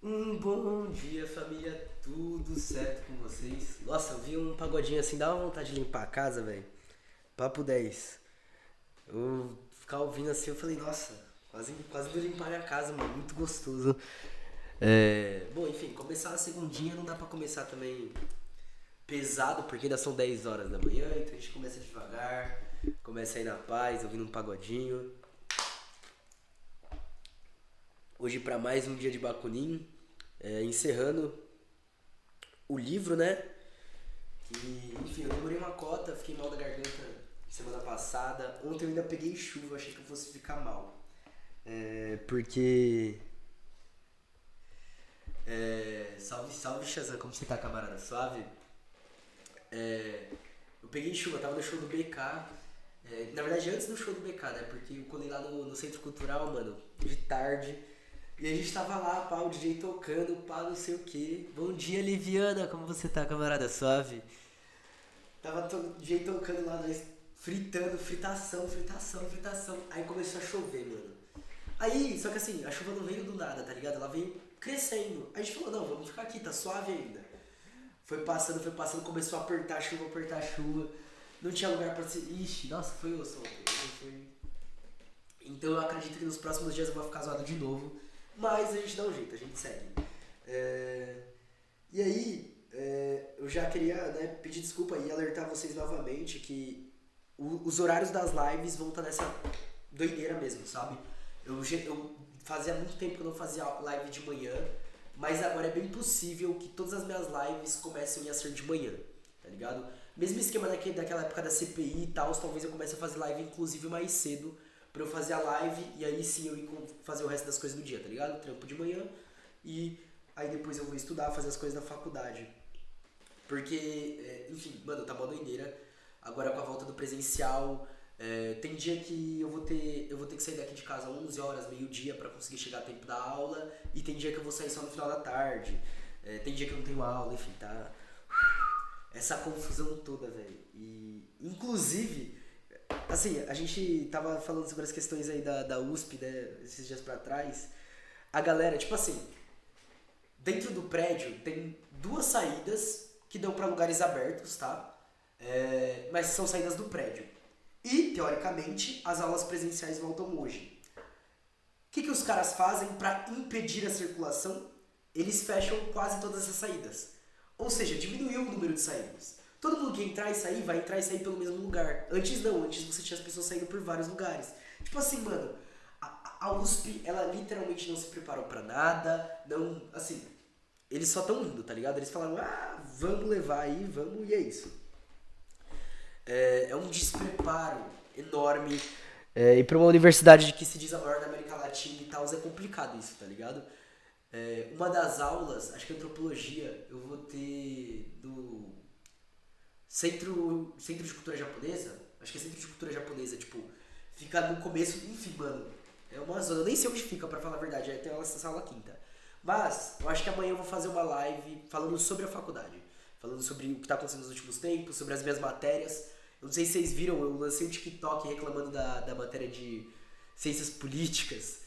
Um bom dia, família, tudo certo com vocês? Nossa, eu vi um pagodinho assim, dá uma vontade de limpar a casa, velho. Papo 10. Eu ficar ouvindo assim, eu falei, nossa, quase de limpar minha casa, mano, muito gostoso. Bom, enfim, começar a segundinha não dá pra começar também pesado, porque ainda são 10 horas da manhã, então a gente começa devagar, começa aí na paz, ouvindo um pagodinho. Hoje pra mais um dia de Bacunin, encerrando o livro, né? E, enfim, eu demorei uma cota, fiquei mal da garganta semana passada. Ontem eu ainda peguei chuva, achei que eu fosse ficar mal. Porque. Salve, salve Shazam, como você tá, camarada? Suave? Eu peguei chuva, tava no show do BK. Na verdade, antes do show do BK, né? Porque eu colei lá no Centro Cultural, mano, de tarde. E a gente tava lá, pá, o DJ tocando, pá, não sei o que. Bom dia, Liviana, como você tá, camarada? Suave? Tava o DJ tocando lá, nós fritando, fritação, fritação, fritação. Aí começou a chover, mano. Aí, só que assim, a chuva não veio do nada, tá ligado? Ela veio crescendo. Aí a gente falou, não, vamos ficar aqui, tá suave ainda. Foi passando, começou a apertar a chuva, apertar a chuva. Não tinha lugar pra se. Ixi, nossa, foi osso ontem. Foi. Então eu acredito que nos próximos dias eu vou ficar zoado de novo. Mas a gente dá um jeito, a gente segue. É... E aí, eu já queria, né, pedir desculpa e alertar vocês novamente que os horários das lives vão estar nessa doideira mesmo, sabe? Eu fazia muito tempo que eu não fazia live de manhã, mas agora é bem possível que todas as minhas lives comecem a ser de manhã, tá ligado? Mesmo esquema daquela época da CPI e tal, talvez eu comece a fazer live inclusive mais cedo pra eu fazer a live e aí sim eu ir fazer o resto das coisas do dia, tá ligado? Trampo de manhã e aí depois eu vou estudar, fazer as coisas da faculdade. Porque, enfim, mano, tá uma doideira. Agora com a volta do presencial, tem dia que eu vou ter que sair daqui de casa 11 horas, meio-dia pra conseguir chegar a tempo da aula, e tem dia que eu vou sair só no final da tarde. Tem dia que eu não tenho aula, enfim, tá essa confusão toda, velho. E inclusive, assim, a gente tava falando sobre as questões aí da USP, né, esses dias pra trás. A galera, tipo assim, dentro do prédio tem duas saídas que dão para lugares abertos, tá? Mas são saídas do prédio. E, teoricamente, as aulas presenciais voltam hoje. O que os caras fazem para impedir a circulação? Eles fecham quase todas as saídas. Ou seja, diminuiu o número de saídas. Todo mundo que entrar e sair vai entrar e sair pelo mesmo lugar. Antes não, antes você tinha as pessoas saindo por vários lugares. Tipo assim, mano, a USP, ela literalmente não se preparou pra nada, não, assim, eles só estão indo, tá ligado? Eles falaram, ah, vamos levar aí, vamos, e é isso. É um despreparo enorme. E pra uma universidade que se diz a maior da América Latina e tal, é complicado isso, tá ligado? Uma das aulas, acho que é antropologia, eu vou ter do Centro de Cultura Japonesa. Acho que é Centro de Cultura Japonesa, tipo, fica no começo, enfim, mano. É uma zona, eu nem sei onde fica, pra falar a verdade, tem essa aula quinta. Mas, eu acho que amanhã eu vou fazer uma live falando sobre a faculdade. Falando sobre o que tá acontecendo nos últimos tempos, sobre as minhas matérias. Eu não sei se vocês viram, eu lancei um TikTok reclamando da matéria de ciências políticas.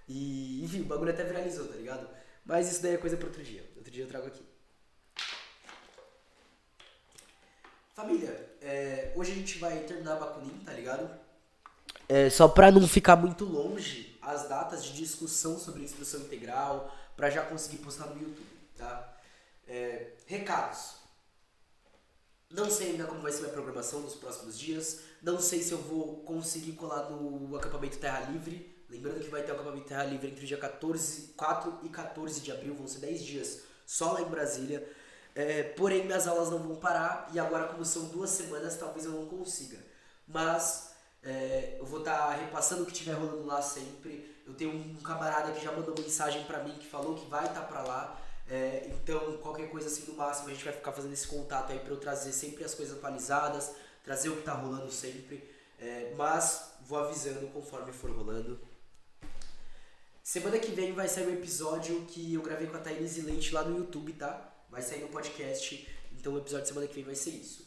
E, enfim, o bagulho até viralizou, tá ligado? Mas isso daí é coisa pra outro dia. Outro dia eu trago aqui. Família, hoje a gente vai terminar a Bakunin, tá ligado? Só pra não ficar muito longe as datas de discussão sobre instrução integral, pra já conseguir postar no YouTube, tá? Recados. Não sei ainda como vai ser minha programação nos próximos dias. Não sei se eu vou conseguir colar no acampamento Terra Livre. Lembrando que vai ter o acampamento Terra Livre entre o dia 4 e 14 de abril. Vão ser 10 dias só lá em Brasília. Porém, minhas aulas não vão parar. E agora, como são 2 semanas, talvez eu não consiga. Mas eu vou estar repassando o que estiver rolando lá sempre. Eu tenho um camarada que já mandou mensagem pra mim que falou que vai estar pra lá. Então, qualquer coisa assim, no máximo, a gente vai ficar fazendo esse contato aí pra eu trazer sempre as coisas atualizadas, trazer o que tá rolando sempre. Mas vou avisando conforme for rolando. Semana que vem vai sair um episódio que eu gravei com a Thaís Leite lá no YouTube, tá? Vai sair no podcast. Então o episódio de semana que vem vai ser isso.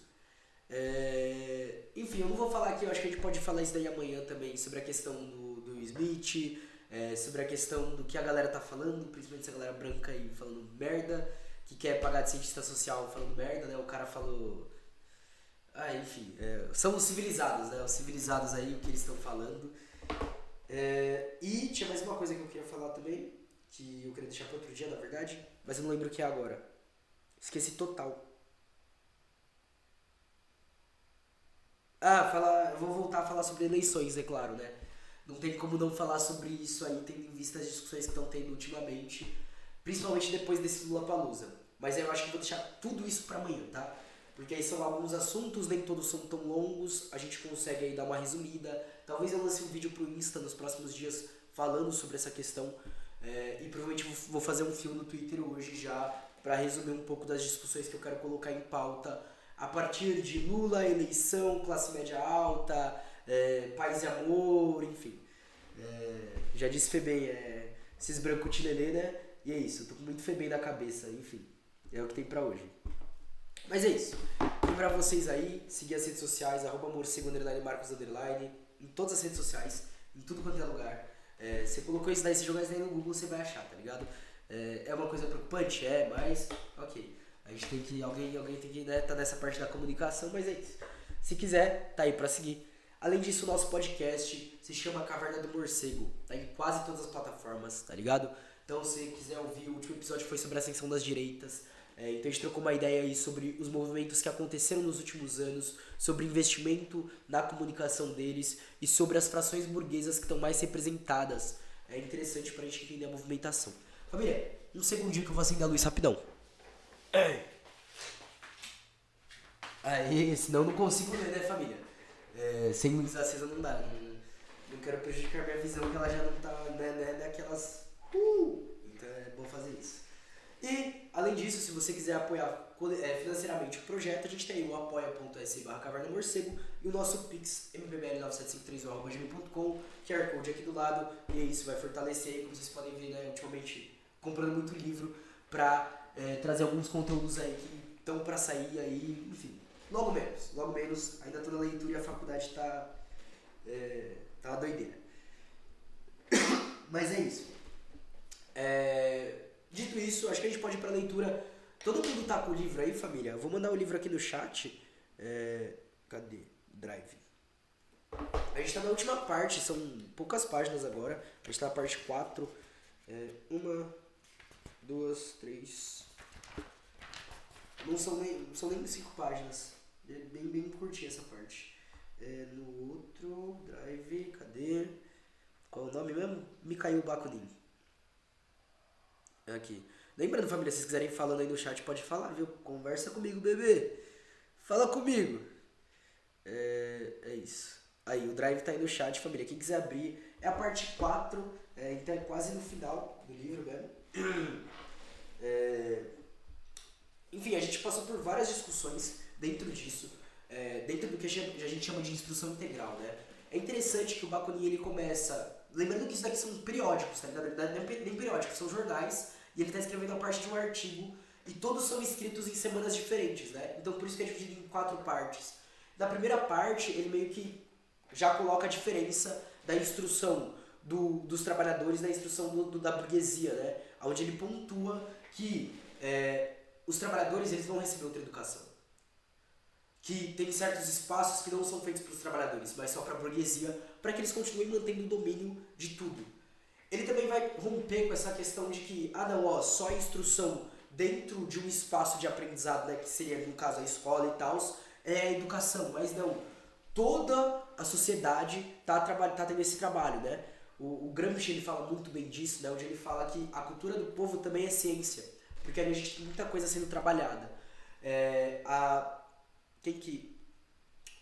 Enfim, eu não vou falar aqui, eu acho que a gente pode falar isso daí amanhã também, sobre a questão do Smith. sobre a questão do que a galera tá falando, principalmente essa galera branca aí falando merda, que quer pagar de cientista social falando merda, né? O cara falou... enfim, são os civilizados, né? Os civilizados aí, o que eles estão falando. E tinha mais uma coisa que eu queria falar também, que eu queria deixar para outro dia, na verdade, mas eu não lembro o que é agora. Esqueci total. Eu vou voltar a falar sobre eleições, é claro, né? Não tem como não falar sobre isso aí, tendo em vista as discussões que estão tendo ultimamente, principalmente depois desse Lula-Palusa. Mas eu acho que vou deixar tudo isso para amanhã, tá? Porque aí são alguns assuntos, nem todos são tão longos, a gente consegue aí dar uma resumida. Talvez eu lance um vídeo pro Insta nos próximos dias falando sobre essa questão. E provavelmente vou fazer um fio no Twitter hoje já para resumir um pouco das discussões que eu quero colocar em pauta a partir de Lula, eleição, classe média alta, paz e amor, enfim. Já disse Febem, esses brancos tilelê, né? E é isso, eu tô com muito Febem na cabeça, enfim. É o que tem pra hoje. Mas é isso. Lembrar vocês aí, seguir as redes sociais, @morcego _Marcos _, em todas as redes sociais, em tudo quanto é lugar. Você colocou isso daí, se jogar isso daí no Google, você vai achar, tá ligado? É uma coisa preocupante? Mas ok. A gente tem que, alguém tem que, né, tá nessa parte da comunicação, mas é isso. Se quiser, tá aí pra seguir. Além disso, o nosso podcast se chama Caverna do Morcego, tá em quase todas as plataformas, tá ligado? Então, se quiser ouvir, o último episódio foi sobre a ascensão das direitas. Então a gente trocou uma ideia aí sobre os movimentos que aconteceram nos últimos anos, sobre investimento na comunicação deles e sobre as frações burguesas que estão mais representadas. É interessante pra gente entender a movimentação. Família, um segundinho que eu vou acender a luz rapidão. Aí, senão eu não consigo ler, né, família? Sem luz acesa não dá. Não quero prejudicar minha visão, que ela já não tá, né, naquelas... Então é bom fazer isso. E, além disso, se você quiser apoiar financeiramente o projeto, a gente tem aí o apoia.se/cavernamorcego e o nosso Pix, mpbl9753@gmail.com, QR Code aqui do lado, e é isso, vai fortalecer aí, como vocês podem ver, né, ultimamente comprando muito livro pra trazer alguns conteúdos aí que estão pra sair aí, enfim, logo menos, ainda tô na leitura e a faculdade tá uma doideira. Mas é isso. Dito isso, acho que a gente pode ir pra leitura. Todo mundo tá com o livro aí, família? Eu vou mandar o livro aqui no chat. Cadê? Drive. A gente tá na última parte, são poucas páginas agora. A gente tá na parte 4. 1, 2, 3. Não são nem 5 páginas. É bem curtinha essa parte. No outro, Drive, cadê? Qual é o nome mesmo? Mikhail Bakunin. Aqui. Lembrando, família, se vocês quiserem falando aí no chat, pode falar, viu? Conversa comigo, bebê. Fala comigo. É isso. Aí, o Drive tá aí no chat, família. Quem quiser abrir, é a parte 4, então é quase no final do livro mesmo. Enfim, a gente passou por várias discussões dentro disso, dentro do que a gente chama de instrução integral, né? É interessante que o Bakunin, ele começa... Lembrando que isso daqui são periódicos, tá ligado? Nem periódicos, são jornais, e ele tá escrevendo a parte de um artigo, e todos são escritos em semanas diferentes, né? Então por isso que é dividido em 4 partes. Na primeira parte, ele meio que já coloca a diferença da instrução dos trabalhadores da instrução da burguesia, né? Onde ele pontua que os trabalhadores, eles vão receber outra educação. Que tem certos espaços que não são feitos para os trabalhadores, mas só para a burguesia, para que eles continuem mantendo o domínio de tudo. Ele também vai romper com essa questão de que, só a instrução dentro de um espaço de aprendizado, né, que seria, no caso, a escola e tal, é a educação, mas não. Toda a sociedade tá tendo esse trabalho, né? O Gramsci, ele fala muito bem disso, né, onde ele fala que a cultura do povo também é ciência, porque a gente tem muita coisa sendo trabalhada.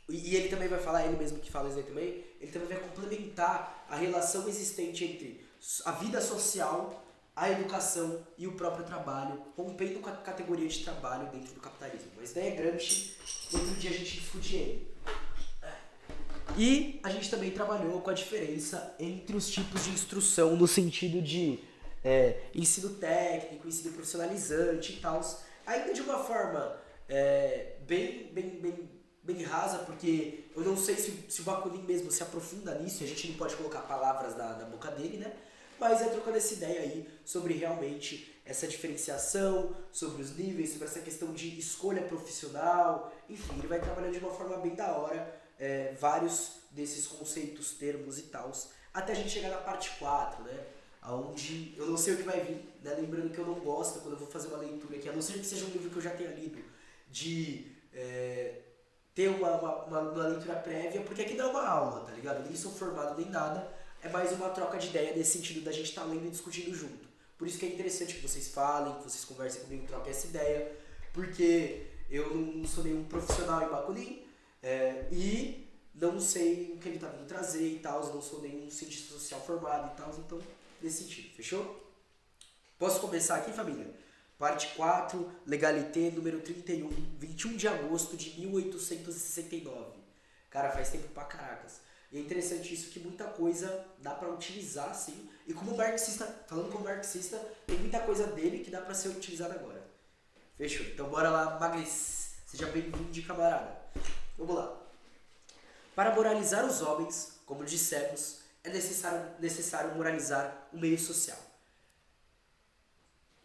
E ele também vai falar, ele mesmo que fala isso aí também, ele também vai complementar a relação existente entre a vida social, a educação e o próprio trabalho, rompendo com a categoria de trabalho dentro do capitalismo. Mas daí é Gramsci, outro dia a gente discute ele. E a gente também trabalhou com a diferença entre os tipos de instrução no sentido de ensino técnico, ensino profissionalizante e tal, ainda de uma forma bem rasa, porque eu não sei se o Bakunin mesmo se aprofunda nisso, a gente não pode colocar palavras da boca dele, né? mas é trocando essa ideia aí sobre realmente essa diferenciação, sobre os níveis, sobre essa questão de escolha profissional, enfim, ele vai trabalhando de uma forma bem da hora, vários desses conceitos, termos e tals, até a gente chegar na parte 4, né? Onde eu não sei o que vai vir, né? Lembrando que eu não gosto, quando eu vou fazer uma leitura aqui, a não ser que seja um livro que eu já tenha lido, de ter uma leitura prévia, porque aqui não é uma aula, tá ligado? Eu nem sou formado nem nada, é mais uma troca de ideia nesse sentido da gente estar lendo e discutindo junto. Por isso que é interessante que vocês falem, que vocês conversem comigo, troquem essa ideia, porque eu não sou nenhum profissional em Bakunin, e não sei o que ele tá vindo trazer e tal, não sou nenhum cientista social formado e tal, então, nesse sentido, fechou? Posso começar aqui, família? Parte 4, Legalité, número 31, 21 de agosto de 1869. Cara, faz tempo pra caracas. E é interessante isso, que muita coisa dá pra utilizar, sim. E como marxista, falando como marxista, tem muita coisa dele que dá pra ser utilizada agora. Fechou? Então bora lá, Magris. Seja bem-vindo, camarada. Vamos lá. Para moralizar os homens, como dissemos, é necessário moralizar o meio social.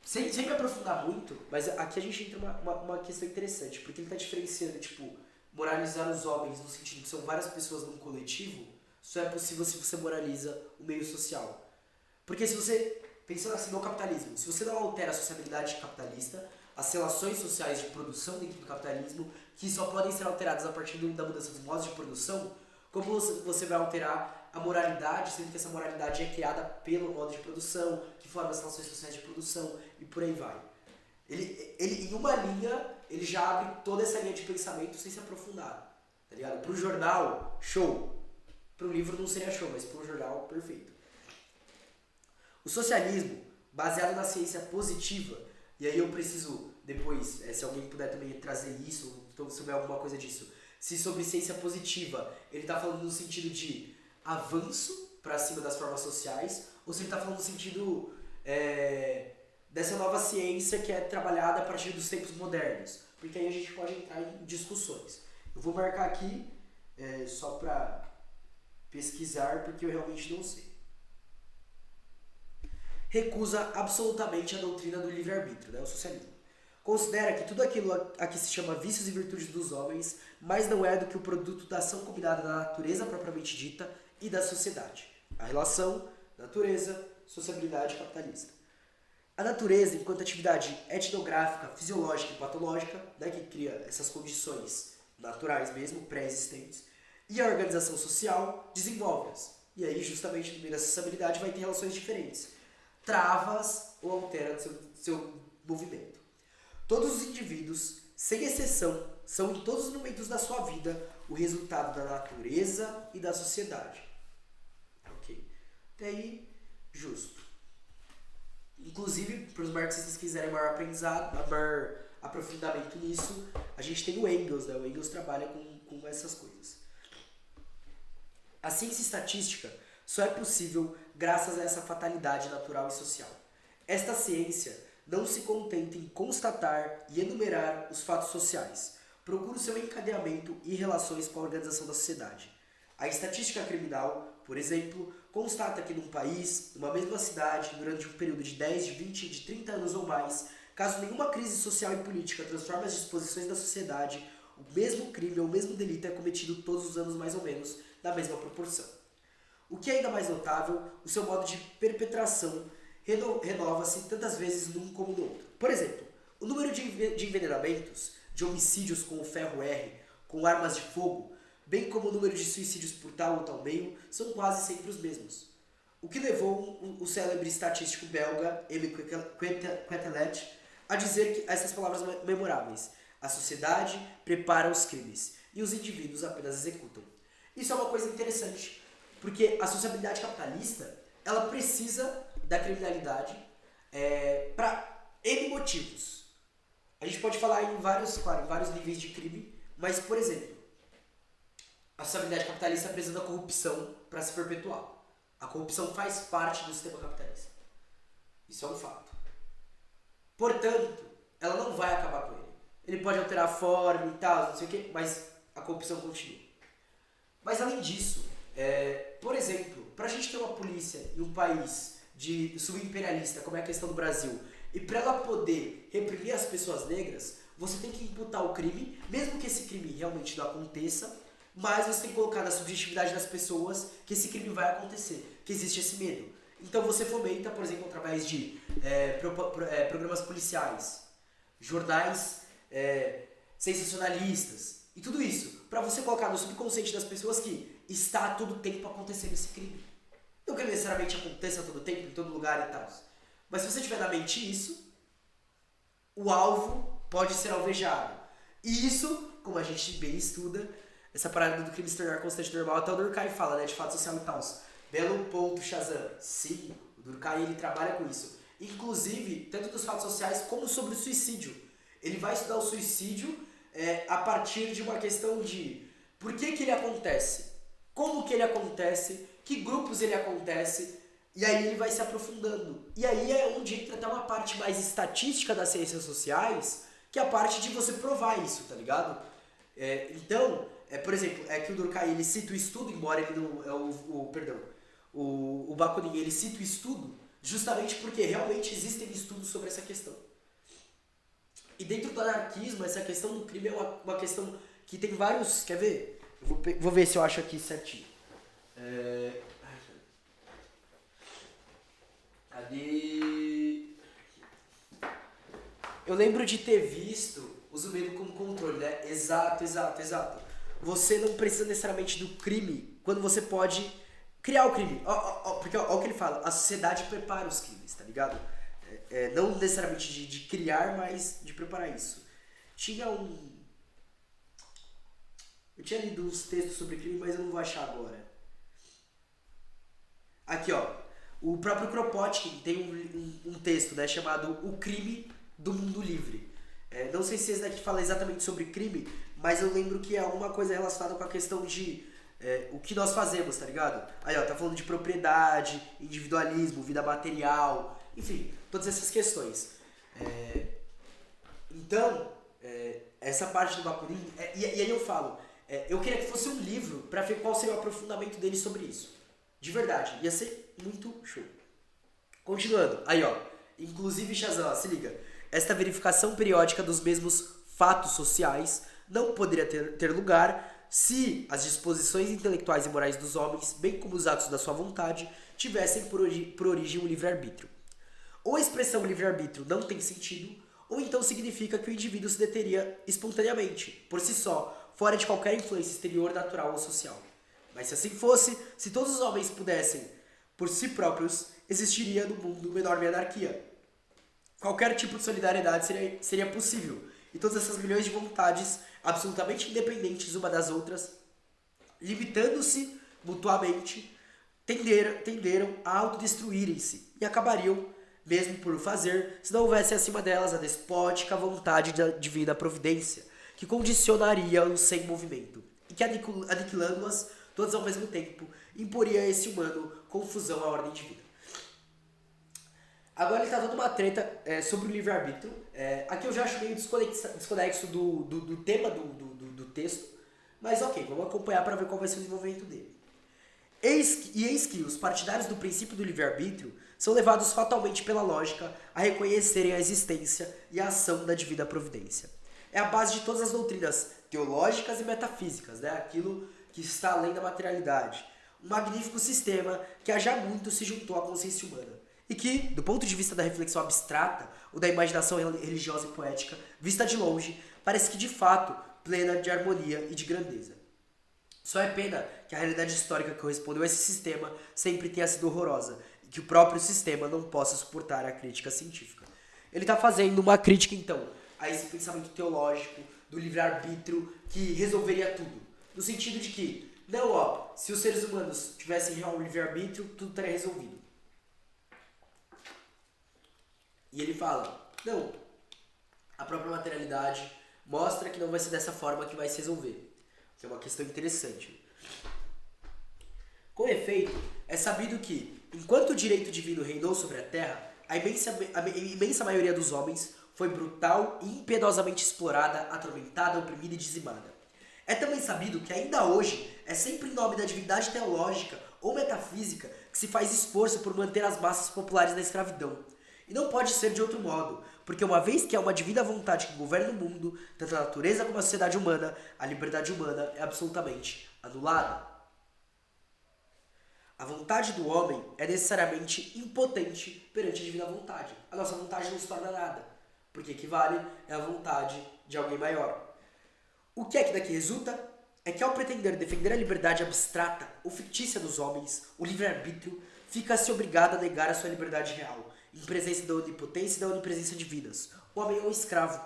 Sem me aprofundar muito, mas aqui a gente entra uma questão interessante, porque ele está diferenciando, tipo, moralizar os homens no sentido de são várias pessoas num coletivo, só é possível se você moraliza o meio social. Porque se você, pensando assim no capitalismo, se você não altera a sociabilidade capitalista, as relações sociais de produção dentro do capitalismo, que só podem ser alteradas a partir da mudança dos modos de produção, como você vai alterar a moralidade, sendo que essa moralidade é criada pelo modo de produção, que forma as relações sociais de produção, e por aí vai. Ele em uma linha, ele já abre toda essa linha de pensamento sem se aprofundar, tá ligado? Pro jornal, show. Pro livro não seria show, mas pro jornal, perfeito. O socialismo, baseado na ciência positiva, e aí eu preciso depois, se alguém puder também trazer isso, ou se souber alguma coisa disso, se sobre ciência positiva ele está falando no sentido de avanço para cima das formas sociais, ou se ele está falando no sentido dessa nova ciência que é trabalhada a partir dos tempos modernos, porque aí a gente pode entrar em discussões. Eu vou marcar aqui só para pesquisar, porque eu realmente não sei. Recusa absolutamente a doutrina do livre-arbítrio, né, o socialismo. Considera que tudo aquilo a que se chama vícios e virtudes dos homens, mais não é do que o produto da ação combinada da natureza propriamente dita e da sociedade. A relação natureza, sociabilidade capitalista. A natureza, enquanto atividade etnográfica, fisiológica e patológica, né, que cria essas condições naturais mesmo, pré-existentes, e a organização social desenvolve-as. E aí, justamente, no meio da sociabilidade vai ter relações diferentes. Trava-as ou altera seu movimento. Todos os indivíduos, sem exceção, são em todos os momentos da sua vida o resultado da natureza e da sociedade. Ok. Até aí, justo. Inclusive, para os marxistas que quiserem maior aprendizado, maior aprofundamento nisso, a gente tem o Engels, né? O Engels trabalha com essas coisas. A ciência estatística só é possível graças a essa fatalidade natural e social. Esta ciência não se contenta em constatar e enumerar os fatos sociais, procura o seu encadeamento e relações com a organização da sociedade. A estatística criminal, por exemplo, constata que num país, numa mesma cidade, durante um período de 10, de 20, de 30 anos ou mais, caso nenhuma crise social e política transforme as disposições da sociedade, o mesmo crime ou o mesmo delito é cometido todos os anos mais ou menos, na mesma proporção. O que é ainda mais notável, o seu modo de perpetração renova-se tantas vezes num como no outro. Por exemplo, o número de envenenamentos, de homicídios com o ferro R, com armas de fogo, bem como o número de suicídios por tal ou tal meio, são quase sempre os mesmos. O que levou o célebre estatístico belga Aimé Quetelet a dizer essas palavras memoráveis: a sociedade prepara os crimes e os indivíduos apenas executam. Isso é uma coisa interessante, porque a sociabilidade capitalista ela precisa da criminalidade para N motivos. A gente pode falar em vários níveis de crime, mas, por exemplo, a sociabilidade capitalista precisa da corrupção para se perpetuar. A corrupção faz parte do sistema capitalista. Isso é um fato. Portanto, ela não vai acabar com ele. Ele pode alterar a forma e tal, não sei o quê, mas a corrupção continua. Mas além disso, por exemplo, para a gente ter uma polícia em um país de subimperialista, como é a questão do Brasil, e para ela poder reprimir as pessoas negras, você tem que imputar o crime, mesmo que esse crime realmente não aconteça, mas você tem que colocar na subjetividade das pessoas que esse crime vai acontecer, que existe esse medo. Então você fomenta, por exemplo, através de programas policiais, jornais sensacionalistas e tudo isso, para você colocar no subconsciente das pessoas que está a todo tempo acontecendo esse crime. Não que necessariamente aconteça a todo tempo, em todo lugar e tal. Mas se você tiver na mente isso, o alvo pode ser alvejado. E isso, como a gente bem estuda, essa parada do crime se tornar constante normal, até o Durkheim fala, né, de fato social e tal. Belo ponto, Shazam. Sim, o Durkheim ele trabalha com isso. Inclusive, tanto dos fatos sociais como sobre o suicídio. Ele vai estudar o suicídio a partir de uma questão de por que ele acontece, como que ele acontece, que grupos ele acontece, e aí ele vai se aprofundando. E aí é onde entra até uma parte mais estatística das ciências sociais, que é a parte de você provar isso, tá ligado? Então, por exemplo, que o Durkheim ele cita o estudo, embora ele não... O Bakunin ele cita o estudo justamente porque realmente existem estudos sobre essa questão. E dentro do anarquismo, essa questão do crime é uma questão que tem vários... Quer ver? Vou ver se eu acho aqui certinho. Cadê? Eu lembro de ter visto uso medo como controle, né? Exato. Você não precisa necessariamente do crime quando você pode criar o crime. Porque olha o que ele fala, a sociedade prepara os crimes, tá ligado? Não necessariamente de criar, mas de preparar isso. Eu tinha lido uns textos sobre crime, mas eu não vou achar agora. Aqui, ó. O próprio Kropotkin tem um texto, né, chamado O Crime do Mundo Livre. Não sei se esse daqui fala exatamente sobre crime, mas eu lembro que é alguma coisa relacionada com a questão de o que nós fazemos, tá ligado? Aí, ó, tá falando de propriedade, individualismo, vida material, enfim, todas essas questões. Então, essa parte do Bakunin, e aí eu falo, eu queria que fosse um livro pra ver qual seria o aprofundamento dele sobre isso. De verdade, ia ser muito show. Continuando, aí ó, inclusive Shazam, se liga, esta verificação periódica dos mesmos fatos sociais não poderia ter lugar se as disposições intelectuais e morais dos homens, bem como os atos da sua vontade, tivessem por origem um livre-arbítrio. Ou a expressão livre-arbítrio não tem sentido, ou então significa que o indivíduo se deteria espontaneamente, por si só, fora de qualquer influência exterior, natural ou social. Mas se assim fosse, se todos os homens pudessem, por si próprios, existiria no mundo uma enorme anarquia. Qualquer tipo de solidariedade seria possível, e todas essas milhões de vontades, absolutamente independentes uma das outras, limitando-se mutuamente, tenderam a autodestruírem-se, e acabariam, mesmo por fazer, se não houvesse acima delas a despótica vontade da divina providência, que condicionaria-os sem movimento, e que aniquilando-as, todas ao mesmo tempo, imporia a esse humano confusão à ordem divina. Agora ele está dando uma treta sobre o livre-arbítrio. Aqui eu já acho meio desconexo do tema do texto, mas ok, vamos acompanhar para ver qual vai ser o desenvolvimento dele. Eis que os partidários do princípio do livre-arbítrio são levados fatalmente pela lógica a reconhecerem a existência e a ação da divina providência. É a base de todas as doutrinas teológicas e metafísicas, né? Aquilo que está além da materialidade. Um magnífico sistema que há já muito se juntou à consciência humana. E que, do ponto de vista da reflexão abstrata ou da imaginação religiosa e poética, vista de longe, parece que de fato plena de harmonia e de grandeza. Só é pena que a realidade histórica que correspondeu a esse sistema sempre tenha sido horrorosa e que o próprio sistema não possa suportar a crítica científica. Ele está fazendo uma crítica, então, a esse pensamento teológico do livre-arbítrio que resolveria tudo. No sentido de que, não, se os seres humanos tivessem real livre-arbítrio, tudo estaria resolvido. E ele fala, não, a própria materialidade mostra que não vai ser dessa forma que vai se resolver. Que é uma questão interessante. Com efeito, é sabido que, enquanto o direito divino reinou sobre a Terra, a imensa maioria dos homens foi brutal e impiedosamente explorada, atormentada, oprimida e dizimada. É também sabido que ainda hoje é sempre em nome da divindade teológica ou metafísica que se faz esforço por manter as massas populares na escravidão. E não pode ser de outro modo, porque uma vez que há uma divina vontade que governa o mundo, tanto a natureza como a sociedade humana, a liberdade humana é absolutamente anulada. A vontade do homem é necessariamente impotente perante a divina vontade. A nossa vontade não se torna nada, porque equivale à vontade de alguém maior. O que é que daqui resulta? É que ao pretender defender a liberdade abstrata ou fictícia dos homens, o livre-arbítrio fica-se obrigado a negar a sua liberdade real, em presença da onipotência e da onipresença divinas. O homem é um escravo.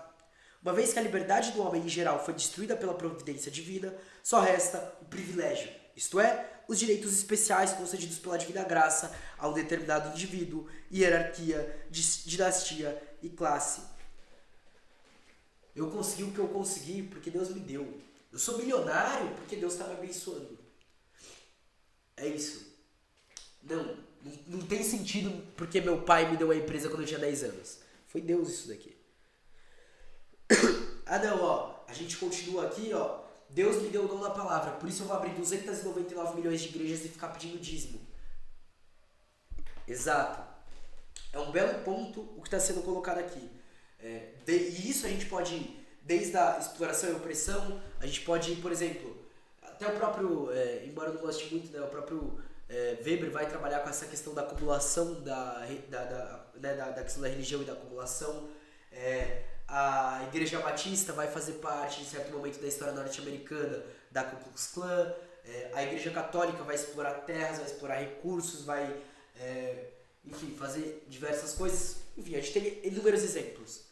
Uma vez que a liberdade do homem em geral foi destruída pela providência divina, só resta o privilégio, isto é, os direitos especiais concedidos pela divina graça a um determinado indivíduo, hierarquia, dinastia e classe. Eu consegui o que eu consegui porque Deus me deu. Eu sou milionário porque Deus está me abençoando. É isso. Não tem sentido porque meu pai me deu a empresa quando eu tinha 10 anos. Foi Deus isso daqui. Ah não, ó. A gente continua aqui, ó. Deus me deu o dom da palavra, por isso eu vou abrir 299 milhões de igrejas e ficar pedindo dízimo. Exato. É um belo ponto o que está sendo colocado aqui. E isso a gente pode, desde a exploração e opressão, a gente pode, por exemplo, até o próprio, embora eu não goste muito, né, o próprio Weber vai trabalhar com essa questão da acumulação, da questão da religião e da acumulação. A Igreja Batista vai fazer parte, em certo momento da história norte-americana, da Ku Klux Klan. A Igreja Católica vai explorar terras, vai explorar recursos, vai, enfim, fazer diversas coisas. Enfim, a gente tem inúmeros exemplos.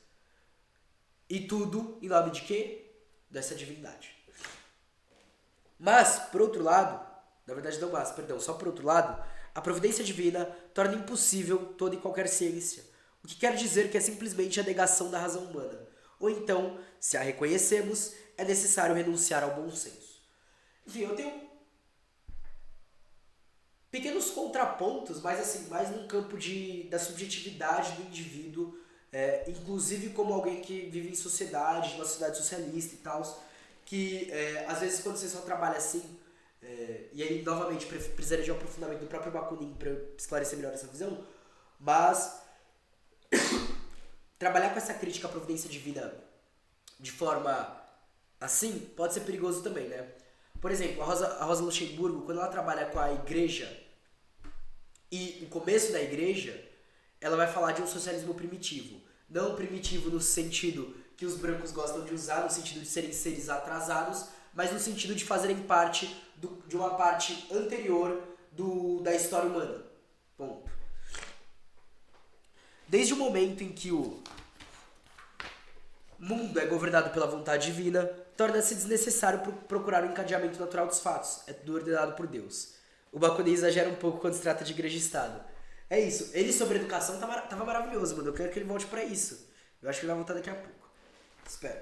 E tudo em nome de quê? Dessa divindade. Mas, por outro lado, na verdade não mas, perdão, só por outro lado, a providência divina torna impossível toda e qualquer ciência. O que quer dizer que é simplesmente a negação da razão humana. Ou então, se a reconhecemos, é necessário renunciar ao bom senso. Enfim, eu tenho pequenos contrapontos, mas assim, mais num campo da subjetividade do indivíduo, inclusive como alguém que vive em sociedade, numa sociedade socialista e tal, que às vezes quando você só trabalha assim, e aí novamente precisaria de um aprofundamento do próprio Bakunin para eu esclarecer melhor essa visão, mas trabalhar com essa crítica à providência divina de forma assim pode ser perigoso também, né? Por exemplo, a Rosa Luxemburgo, quando ela trabalha com a igreja e o começo da igreja, ela vai falar de um socialismo primitivo. Não primitivo no sentido que os brancos gostam de usar, no sentido de serem seres atrasados, mas no sentido de fazerem parte de uma parte anterior da história humana. Ponto. Desde o momento em que o mundo é governado pela vontade divina, torna-se desnecessário procurar o encadeamento natural dos fatos, é tudo ordenado por Deus. O Bakunin exagera um pouco quando se trata de igreja e Estado. É isso, ele sobre educação tava maravilhoso, mano, eu quero que ele volte pra isso. Eu acho que ele vai voltar daqui a pouco. Espero.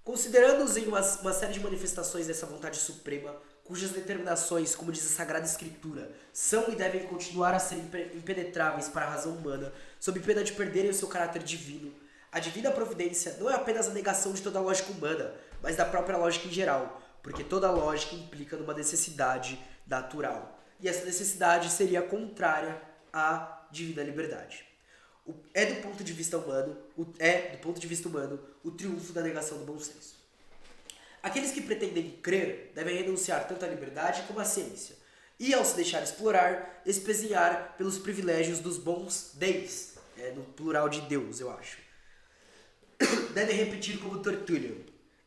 Considerando-os em uma série de manifestações dessa vontade suprema, cujas determinações, como diz a Sagrada Escritura, são e devem continuar a ser impenetráveis para a razão humana, sob pena de perderem o seu caráter divino, a divina providência não é apenas a negação de toda a lógica humana, mas da própria lógica em geral, porque toda lógica implica numa necessidade natural. E essa necessidade seria contrária à divina liberdade. Do ponto de vista humano, o triunfo da negação do bom senso. Aqueles que pretendem crer devem renunciar tanto à liberdade como à ciência, e ao se deixar explorar, espezinhar pelos privilégios dos bons deis, no plural de Deus, eu acho. Devem repetir como Tertullian: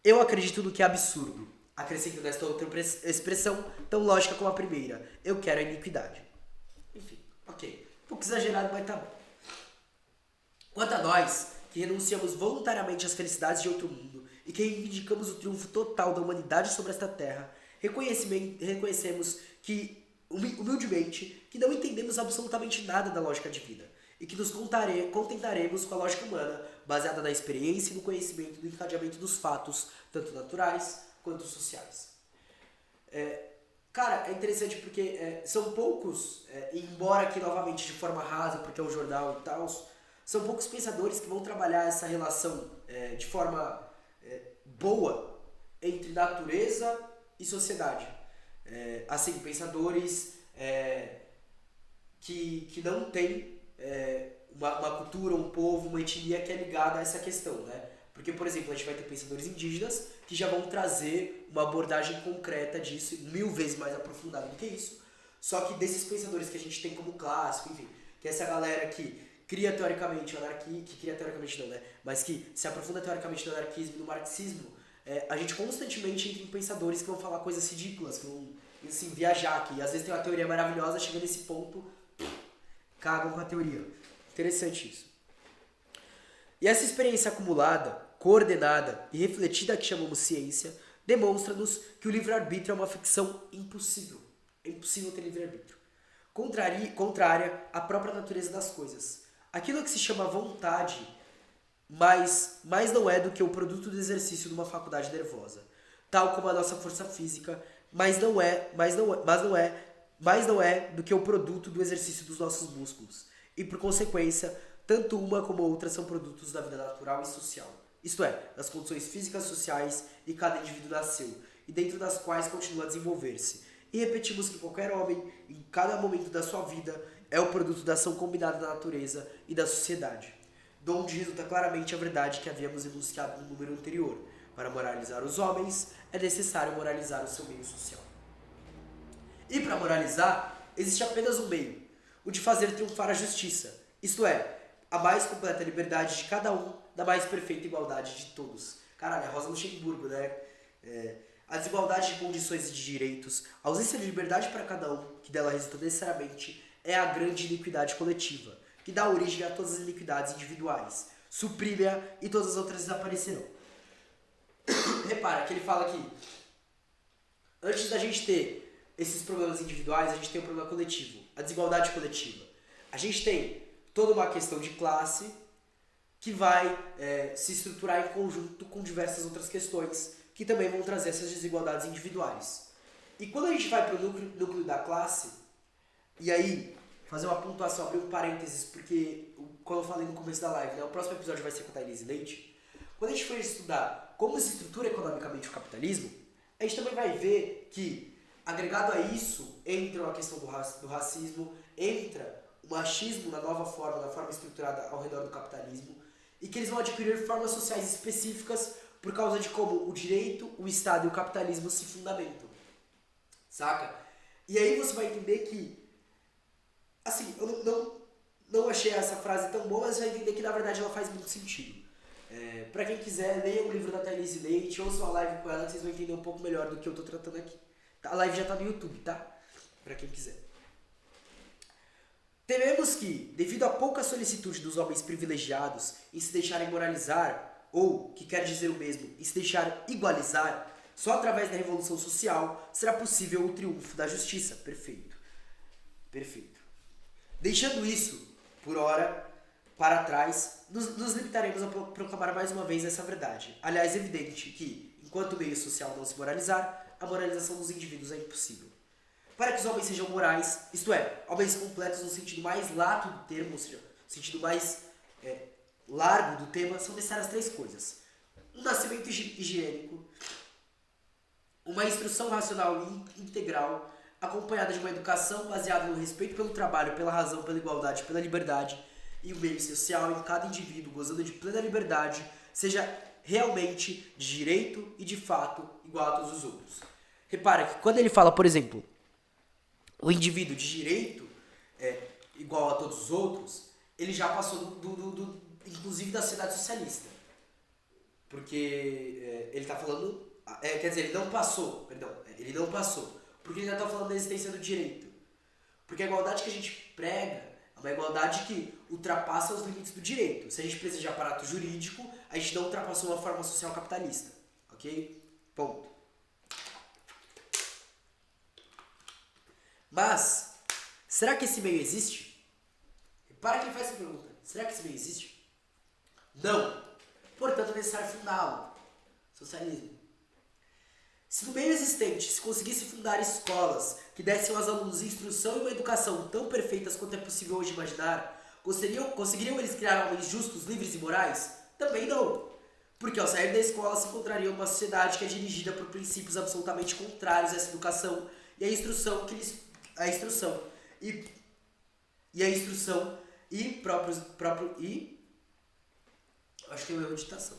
eu acredito no que é absurdo, acrescento nesta outra expressão, tão lógica como a primeira: eu quero a iniquidade. Enfim, ok. Um pouco exagerado, mas tá bom. Quanto a nós, que renunciamos voluntariamente às felicidades de outro mundo e que reivindicamos o triunfo total da humanidade sobre esta terra, reconhecemos que, humildemente, que não entendemos absolutamente nada da lógica divina e que nos contentaremos com a lógica humana, baseada na experiência e no conhecimento do encadeamento dos fatos, tanto naturais quanto sociais. Cara, é interessante porque são poucos, embora aqui novamente de forma rasa, porque é um jornal e tal, são poucos pensadores que vão trabalhar essa relação de forma boa entre natureza e sociedade. Assim, pensadores que não tem uma cultura, um povo, uma etnia que é ligada a essa questão, né? Porque, por exemplo, a gente vai ter pensadores indígenas que já vão trazer uma abordagem concreta disso, 1000 vezes mais aprofundada do que isso. Só que desses pensadores que a gente tem como clássico, enfim, que é essa galera que cria teoricamente o anarquismo, que cria teoricamente não, né? Mas que se aprofunda teoricamente no anarquismo e no marxismo, a gente constantemente entra em pensadores que vão falar coisas ridículas, que vão, assim, viajar, que às vezes tem uma teoria maravilhosa, chega nesse ponto, cagam com a teoria. Interessante isso. E essa experiência acumulada, coordenada e refletida que chamamos ciência, demonstra-nos que o livre-arbítrio é uma ficção impossível. É impossível ter livre-arbítrio. Contrária à própria natureza das coisas. Aquilo que se chama vontade, mas não é do que o produto do exercício de uma faculdade nervosa. Tal como a nossa força física, mas não é do que o produto do exercício dos nossos músculos. E por consequência, tanto uma como outra são produtos da vida natural e social. Isto é, das condições físicas e sociais que cada indivíduo nasceu, e dentro das quais continua a desenvolver-se. E repetimos que qualquer homem, em cada momento da sua vida, é o produto da ação combinada da natureza e da sociedade. De onde resulta claramente a verdade que havíamos enunciado no número anterior. Para moralizar os homens, é necessário moralizar o seu meio social. E para moralizar, existe apenas um meio, o de fazer triunfar a justiça, isto é, a mais completa liberdade de cada um, da mais perfeita igualdade de todos. Caralho, a Rosa Luxemburgo, né? A desigualdade de condições e de direitos, a ausência de liberdade para cada um, que dela resulta necessariamente, é a grande iniquidade coletiva, que dá origem a todas as iniquidades individuais, suprime-a e todas as outras desaparecerão. Repara que ele fala que antes da gente ter esses problemas individuais, a gente tem um problema coletivo, a desigualdade coletiva. A gente tem toda uma questão de classe que vai se estruturar em conjunto com diversas outras questões que também vão trazer essas desigualdades individuais. E quando a gente vai para o núcleo da classe, e aí fazer uma pontuação, abrir um parênteses, porque como eu falei no começo da live, né, o próximo episódio vai ser com a Thaís Leite. Quando a gente for estudar como se estrutura economicamente o capitalismo, a gente também vai ver que, agregado a isso, entra a questão do racismo, entra o machismo na nova forma, na forma estruturada ao redor do capitalismo, e que eles vão adquirir formas sociais específicas por causa de como o direito, o Estado e o capitalismo se fundamentam. Saca? E aí você vai entender que, assim, eu não achei essa frase tão boa, mas você vai entender que na verdade ela faz muito sentido. Pra quem quiser, leia o livro da Thaís Leite, ouça a live com ela, que vocês vão entender um pouco melhor do que eu tô tratando aqui. A live já tá no YouTube, tá? Pra quem quiser. Tememos que, devido à pouca solicitude dos homens privilegiados em se deixarem moralizar, ou, que quer dizer o mesmo, em se deixar igualizar, só através da revolução social será possível o triunfo da justiça. Perfeito. Perfeito. Deixando isso, por hora, para trás, nos limitaremos a proclamar mais uma vez essa verdade. Aliás, é evidente que, enquanto o meio social não se moralizar, a moralização dos indivíduos é impossível. Para que os homens sejam morais, isto é, homens completos no sentido mais lato do termo, ou seja, no sentido mais largo do tema, são necessárias 3 coisas. Um nascimento higiênico, uma instrução racional e integral, acompanhada de uma educação baseada no respeito pelo trabalho, pela razão, pela igualdade, pela liberdade, e o meio social em cada indivíduo gozando de plena liberdade, seja realmente de direito e de fato igual a todos os outros. Repara que quando ele fala, por exemplo, o indivíduo de direito é igual a todos os outros, ele já passou inclusive da sociedade socialista. Porque ele está falando... quer dizer, ele não passou. Porque ele ainda está falando da existência do direito. Porque a igualdade que a gente prega é uma igualdade que ultrapassa os limites do direito. Se a gente precisa de aparato jurídico, a gente não ultrapassou uma forma social capitalista. Ok? Ponto. Mas, será que esse meio existe? Repara que ele faz essa pergunta. Será que esse meio existe? Não. Portanto, é necessário fundá-lo. Socialismo. Se no meio existente se conseguisse fundar escolas que dessem aos alunos instrução e uma educação tão perfeitas quanto é possível hoje imaginar, conseguiriam eles criar homens justos, livres e morais? Também não. Porque ao sair da escola se encontrariam uma sociedade que é dirigida por princípios absolutamente contrários a essa educação e a instrução que a instrução. E a instrução e acho que tem um erro de digitação.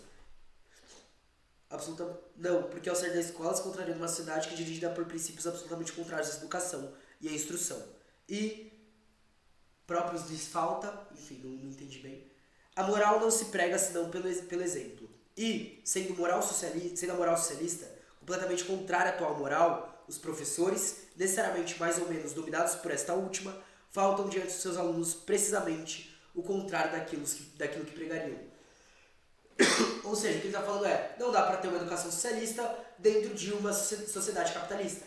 Não, porque ao sair da escola se contraria uma sociedade que é dirigida por princípios absolutamente contrários à educação e à instrução. E próprios lhes falta, enfim, não entendi bem. A moral não se prega senão pelo exemplo. E, sendo a moral socialista completamente contrária à atual moral, os professores, necessariamente mais ou menos dominados por esta última, faltam diante dos seus alunos precisamente o contrário daquilo que pregariam. Ou seja, o que ele está falando não dá para ter uma educação socialista dentro de uma sociedade capitalista.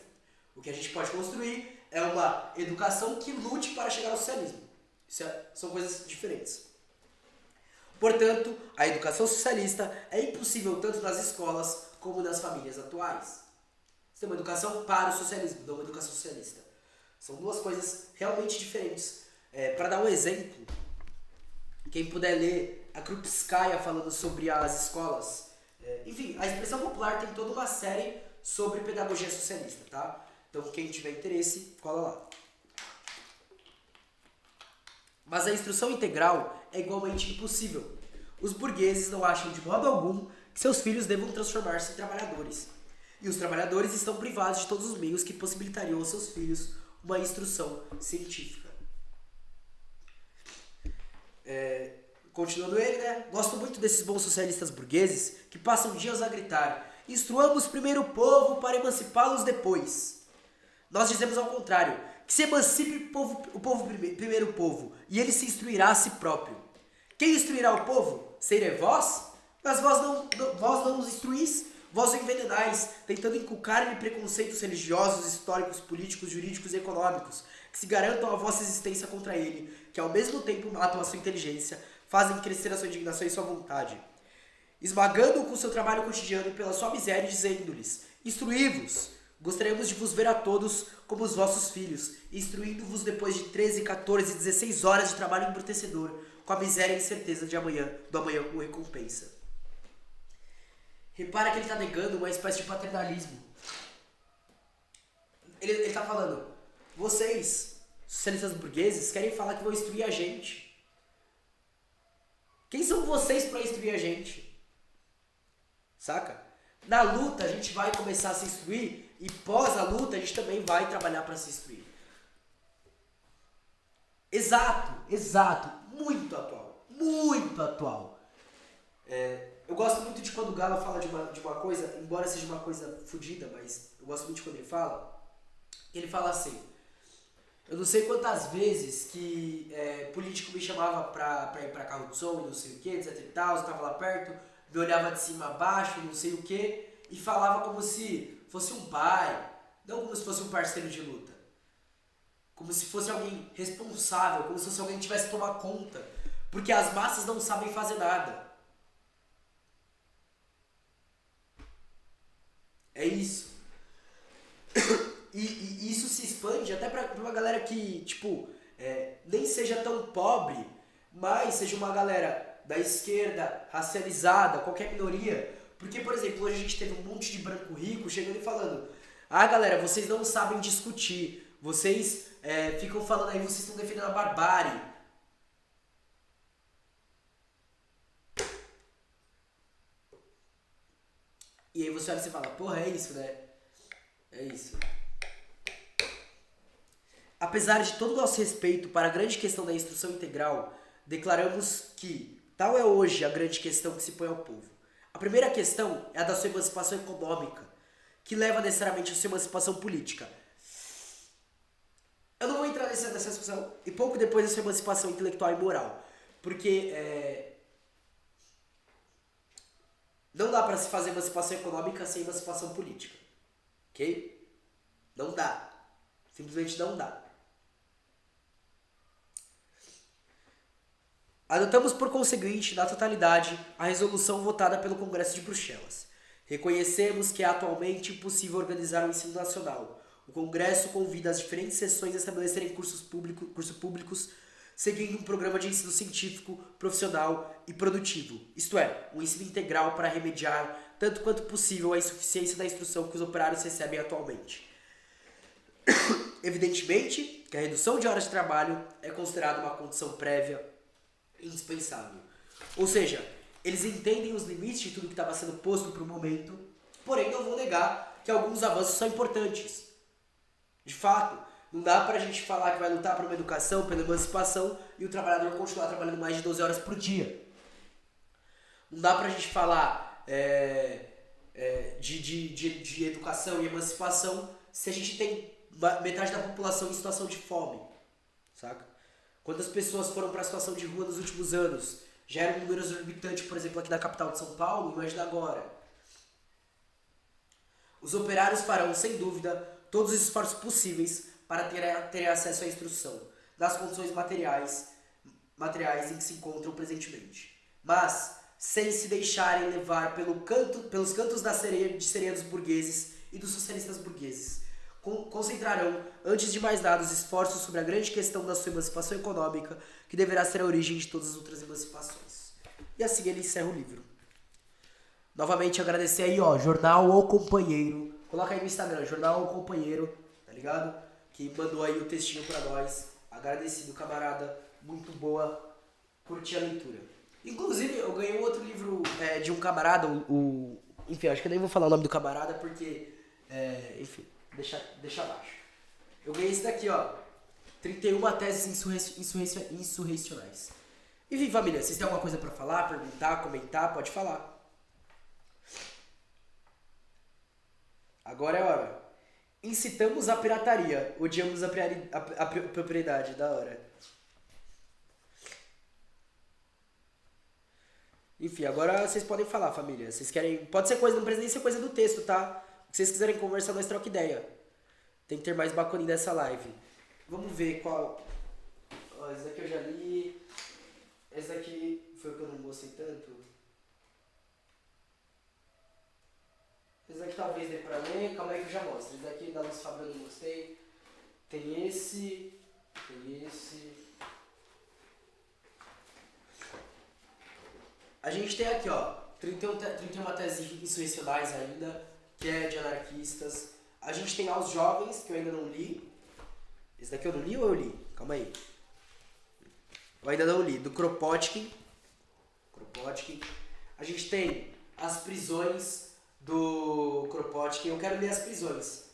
O que a gente pode construir é uma educação que lute para chegar ao socialismo. São coisas diferentes. Portanto, a educação socialista é impossível tanto nas escolas como nas famílias atuais. Você tem uma educação para o socialismo, não uma educação socialista. São duas coisas realmente diferentes. Para dar um exemplo, quem puder ler a Krupskaya falando sobre as escolas. Enfim, a expressão popular tem toda uma série sobre pedagogia socialista, tá? Então, quem tiver interesse, cola lá. Mas a instrução integral é igualmente impossível. Os burgueses não acham de modo algum que seus filhos devam transformar-se em trabalhadores. E os trabalhadores estão privados de todos os meios que possibilitariam aos seus filhos uma instrução científica. Continuando ele, gosto muito desses bons socialistas burgueses que passam dias a gritar: instruamos primeiro o povo para emancipá-los depois. Nós dizemos ao contrário, que se emancipe primeiro o povo, e ele se instruirá a si próprio. Quem instruirá o povo? Serei vós? Mas vós não os instruís, vós o envenenais, tentando inculcar-lhe preconceitos religiosos, históricos, políticos, jurídicos e econômicos, que se garantam a vossa existência contra ele, que ao mesmo tempo matam a sua inteligência, fazem crescer a sua indignação e sua vontade, esmagando-o com seu trabalho cotidiano e pela sua miséria, dizendo-lhes: instruí-vos, gostaríamos de vos ver a todos como os vossos filhos, instruindo-vos depois de 13, 14, 16 horas de trabalho embrutecedor, com a miséria e a incerteza do amanhã com recompensa. Repara que ele está negando uma espécie de paternalismo. Ele está falando: vocês, socialistas burgueses, querem falar que vão instruir a gente. Quem são vocês para instruir a gente? Saca? Na luta a gente vai começar a se instruir e pós a luta a gente também vai trabalhar para se instruir. Exato. Muito atual. Muito atual. Eu gosto muito de quando o Galo fala de uma coisa, embora seja uma coisa fodida, mas eu gosto muito de quando ele fala assim: eu não sei quantas vezes que político me chamava pra ir pra carro de som e não sei o que, etc e tal, eu tava lá perto, me olhava de cima a baixo, não sei o que, e falava como se fosse um pai, não como se fosse um parceiro de luta. Como se fosse alguém responsável, como se fosse alguém que tivesse que tomar conta, porque as massas não sabem fazer nada. É isso. E isso se expande até pra uma galera que, nem seja tão pobre, mas seja uma galera da esquerda, racializada, qualquer minoria. Porque, por exemplo, hoje a gente teve um monte de branco rico chegando e falando: ah, galera, vocês não sabem discutir, vocês ficam falando aí, vocês estão defendendo a barbárie. E aí você olha e você fala: porra, é isso, né? É isso. Apesar de todo o nosso respeito para a grande questão da instrução integral, declaramos que tal é hoje a grande questão que se põe ao povo. A primeira questão é a da sua emancipação econômica, que leva necessariamente a sua emancipação política. Eu não vou entrar nessa discussão, e pouco depois a sua emancipação intelectual e moral, porque não dá para se fazer emancipação econômica sem emancipação política. Ok? Não dá. Simplesmente não dá. Adotamos por conseguinte, na totalidade, a resolução votada pelo Congresso de Bruxelas. Reconhecemos que é atualmente impossível organizar o ensino nacional. O Congresso convida as diferentes seções a estabelecerem cursos públicos, seguindo um programa de ensino científico, profissional e produtivo, isto é, um ensino integral para remediar, tanto quanto possível, a insuficiência da instrução que os operários recebem atualmente. Evidentemente que a redução de horas de trabalho é considerada uma condição prévia indispensável. Ou seja, eles entendem os limites de tudo que estava sendo posto para o momento, porém não vou negar que alguns avanços são importantes. De fato, não dá pra gente falar que vai lutar por uma educação, pela emancipação e o trabalhador continuar trabalhando mais de 12 horas por dia. Não dá pra gente falar de educação e emancipação se a gente tem metade da população em situação de fome, saca? Quantas pessoas foram pra situação de rua nos últimos anos? Já era um número exorbitante, por exemplo, aqui na capital de São Paulo, imagina agora. Os operários farão, sem dúvida, todos os esforços possíveis para ter acesso à instrução, das condições materiais em que se encontram presentemente. Mas, sem se deixarem levar pelos cantos de sereia dos burgueses e dos socialistas burgueses. Concentrarão, antes de mais nada, os esforços sobre a grande questão da sua emancipação econômica, que deverá ser a origem de todas as outras emancipações. E assim ele encerra o livro. Novamente agradecer aí, ó, Jornal O Companheiro. Coloca aí no Instagram, Jornal O Companheiro, tá ligado? Que mandou aí o textinho pra nós. Agradecido, camarada. Muito boa. Curti a leitura. Inclusive, eu ganhei um outro livro de um camarada, enfim, acho que eu nem vou falar o nome do camarada porque, enfim, deixa abaixo. Eu ganhei esse daqui, ó. 31 teses insurrecionais. Enfim, família, vocês têm alguma coisa pra falar, perguntar, comentar? Pode falar. Agora é a hora. Incitamos a pirataria. Odiamos a propriedade. Da hora. Enfim, agora vocês podem falar, família. Vocês querem... Pode ser coisa... Não precisa nem ser coisa do texto, tá? Se vocês quiserem conversar, nós troca ideia. Tem que ter mais baconinho nessa live. Vamos ver qual... Ó, esse daqui eu já li. Esse daqui foi o que eu não gostei tanto. Esse daqui talvez dê pra ler. Calma aí que eu já mostro. Esse daqui da Luz Fábio eu não gostei. Tem esse. A gente tem aqui, ó, 31 teses insurrecionais ainda, que é de anarquistas. A gente tem Aos Jovens, que eu ainda não li. Esse daqui eu não li ou eu li? Calma aí. Eu ainda não li. Do Kropotkin. A gente tem As Prisões do Kropotkin. Eu quero ler As Prisões.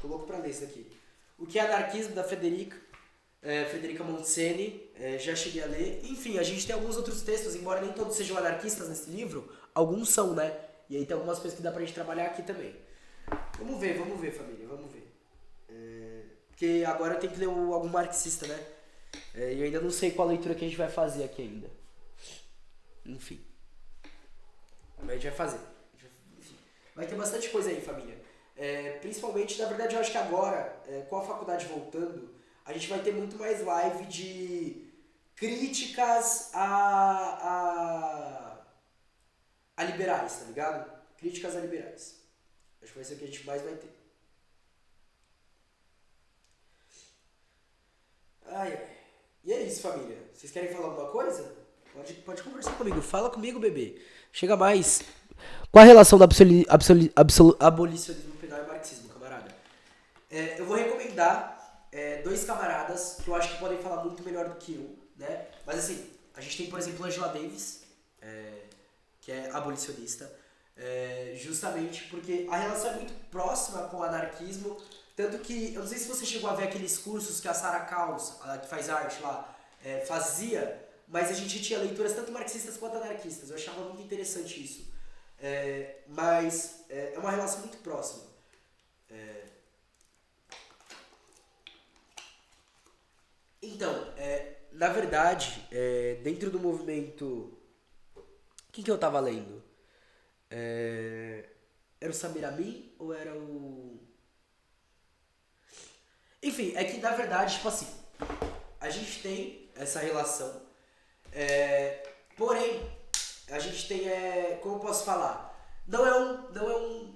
Tô louco pra ler esse daqui. O que é Anarquismo, da Federica Montseny, já cheguei a ler. Enfim, a gente tem alguns outros textos, embora nem todos sejam anarquistas nesse livro, alguns são, né? E aí tem algumas coisas que dá pra gente trabalhar aqui também. Vamos ver, família, vamos ver. Porque agora eu tenho que ler algum marxista, né? E eu ainda não sei qual leitura que a gente vai fazer aqui ainda. Enfim. Mas a gente vai fazer. Enfim. Vai ter bastante coisa aí, família. Principalmente, na verdade, eu acho que agora, com a faculdade voltando, a gente vai ter muito mais live de críticas a liberais, tá ligado? Críticas a liberais. Acho que vai ser o que a gente mais vai ter. Ai. E é isso, família. Vocês querem falar alguma coisa? Pode conversar comigo. Fala comigo, bebê. Chega mais. Qual a relação do abolicionismo penal e marxismo, camarada? Eu vou recomendar dois camaradas que eu acho que podem falar muito melhor do que eu, né? Mas assim, a gente tem, por exemplo, Angela Davis, que é abolicionista, justamente porque a relação é muito próxima com o anarquismo, tanto que, eu não sei se você chegou a ver aqueles cursos que a Sarah Caos, que faz arte lá, fazia, mas a gente tinha leituras tanto marxistas quanto anarquistas. Eu achava muito interessante isso. Mas é uma relação muito próxima. Então, na verdade, dentro do movimento... Quem que eu tava lendo? Era o Samir Amin ou era o... Enfim, é que na verdade, tipo assim, a gente tem essa relação, porém, a gente tem, como eu posso falar, não é um,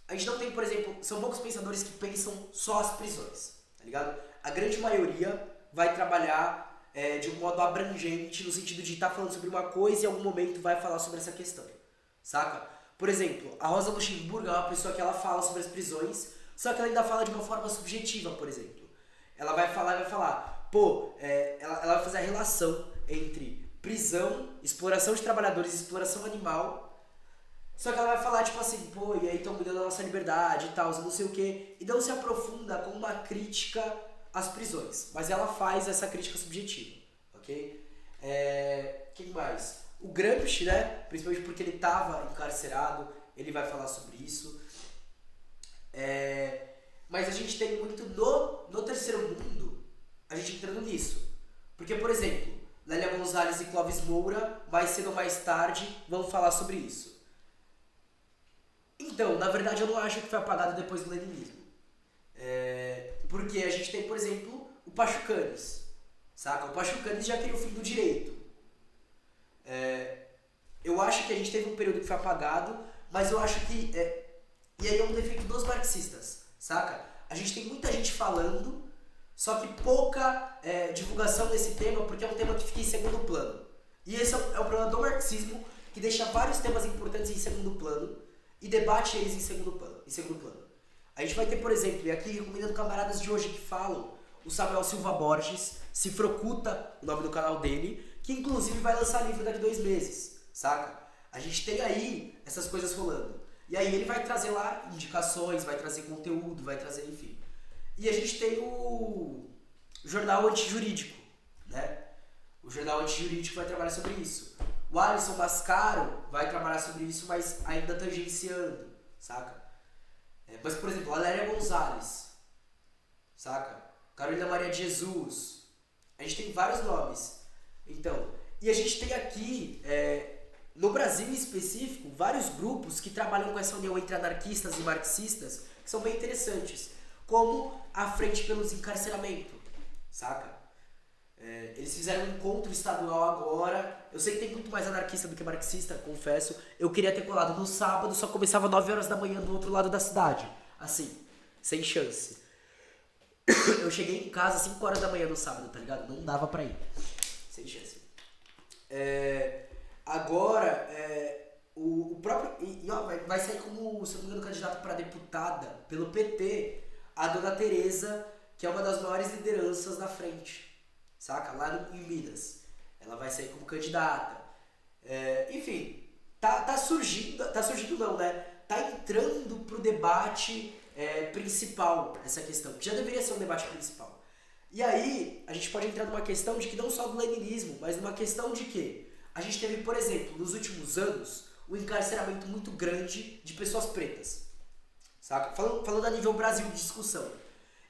a gente não tem, por exemplo, são poucos pensadores que pensam só as prisões, tá ligado? A grande maioria vai trabalhar de um modo abrangente, no sentido de estar falando sobre uma coisa e em algum momento vai falar sobre essa questão, saca? Por exemplo, a Rosa Luxemburgo é uma pessoa que ela fala sobre as prisões, Só que ela ainda fala de uma forma subjetiva, por exemplo. Ela vai falar, ela vai fazer a relação entre prisão, exploração de trabalhadores e exploração animal. Só que ela vai falar, tipo assim, e aí estão cuidando da nossa liberdade e tal, não sei o quê. E não se aprofunda com uma crítica às prisões. Mas ela faz essa crítica subjetiva, ok? Quem mais? O Gramsci, né? Principalmente porque ele estava encarcerado, ele vai falar sobre isso. Mas a gente tem muito no terceiro mundo, a gente entrando nisso. Porque, por exemplo, Lélia Gonzalez e Clóvis Moura, mais cedo ou mais tarde, vão falar sobre isso. Então, na verdade, eu não acho que foi apagado depois do leninismo. Porque a gente tem, por exemplo, o Pachucanes. Saca? O Pachucanes já queria o fim do direito. Eu acho que a gente teve um período que foi apagado, mas eu acho que... e aí é um defeito dos marxistas, saca? A gente tem muita gente falando, só que pouca divulgação desse tema, porque é um tema que fica em segundo plano. E esse é o problema do marxismo, que deixa vários temas importantes em segundo plano, e debate eles em segundo plano. A gente vai ter, por exemplo, e aqui recomendando camaradas de hoje que falam, o Samuel Silva Borges, Cifrocuta, o nome do canal dele, que inclusive vai lançar livro daqui 2 meses, saca? A gente tem aí essas coisas rolando. E aí ele vai trazer lá indicações, vai trazer conteúdo, vai trazer, enfim. E a gente tem o Jornal Antijurídico, né? O Jornal Antijurídico vai trabalhar sobre isso. O Alisson Mascaro vai trabalhar sobre isso, mas ainda tangenciando, saca? Mas, por exemplo, a Lélia Gonzalez, saca? Carolina Maria de Jesus. A gente tem vários nomes. Então, e a gente tem aqui, no Brasil em específico, vários grupos que trabalham com essa união entre anarquistas e marxistas, que são bem interessantes. Como a Frente pelos Encarceramento, saca? Eles fizeram um encontro estadual agora. Eu sei que tem muito mais anarquista do que marxista, confesso. Eu queria ter colado no sábado, só começava 9 horas da manhã do outro lado da cidade. Assim, sem chance. Eu cheguei em casa às 5 horas da manhã no sábado, tá ligado? Não dava pra ir. Sem chance. Agora, o próprio... vai sair como, se eu não me engano, candidato pra deputada pelo PT, a dona Tereza, que é uma das maiores lideranças da frente. Saca? Lá em Minas. Ela vai sair como candidata. Enfim, tá surgindo não, né? Tá entrando pro debate principal essa questão, que já deveria ser um debate principal. E aí, a gente pode entrar numa questão de que não só do leninismo, mas numa questão de que a gente teve, por exemplo, nos últimos anos, um encarceramento muito grande de pessoas pretas. Saca? Falando a nível Brasil de discussão.